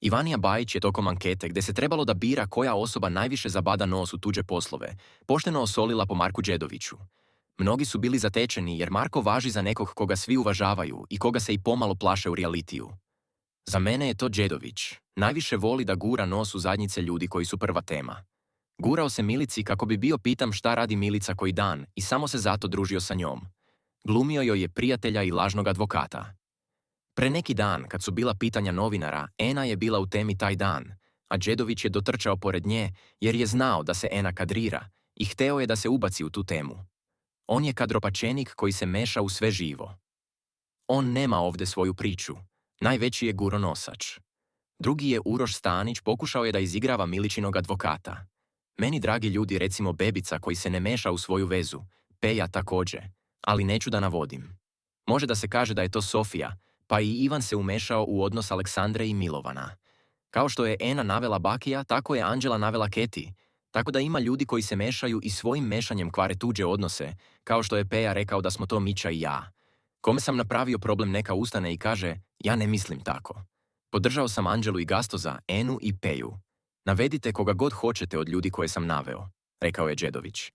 Ivanija Bajić je tokom ankete gdje se trebalo da bira koja osoba najviše zabada nos u tuđe poslove, pošteno osolila po Marku Đedoviću. Mnogi su bili zatečeni jer Marko važi za nekog koga svi uvažavaju i koga se i pomalo plaše u realitiju. Za mene je to Đedović. Najviše voli da gura nos u zadnjice ljudi koji su prva tema. Gurao se Milici kako bi bio pitam šta radi Milica koji dan i samo se zato družio sa njom. Glumio joj je prijatelja i lažnog advokata. Pre neki dan, kad su bila pitanja novinara, Ena je bila u temi taj dan, a Đedović je dotrčao pored nje jer je znao da se Ena kadrira i hteo je da se ubaci u tu temu. On je kadropačenik koji se meša u sve živo. On nema ovde svoju priču. Najveći je guronosač. Drugi je Uroš Stanić, pokušao je da izigrava Miličinog advokata. Meni dragi ljudi, recimo Bebica koji se ne meša u svoju vezu, Peja takođe, ali neću da navodim. Može da se kaže da je to Sofija, pa i Ivan se umešao u odnos Aleksandre i Milovana. Kao što je Ena navela Bakija, tako je Anđela navela Keti, tako da ima ljudi koji se mešaju i svojim mešanjem kvare tuđe odnose, kao što je Peja rekao da smo to Mića i ja. Kome sam napravio problem neka ustane i kaže, ja ne mislim tako. Podržao sam Anđelu i Gastoza, Enu i Peju. Navedite koga god hoćete od ljudi koje sam naveo, rekao je Đedović.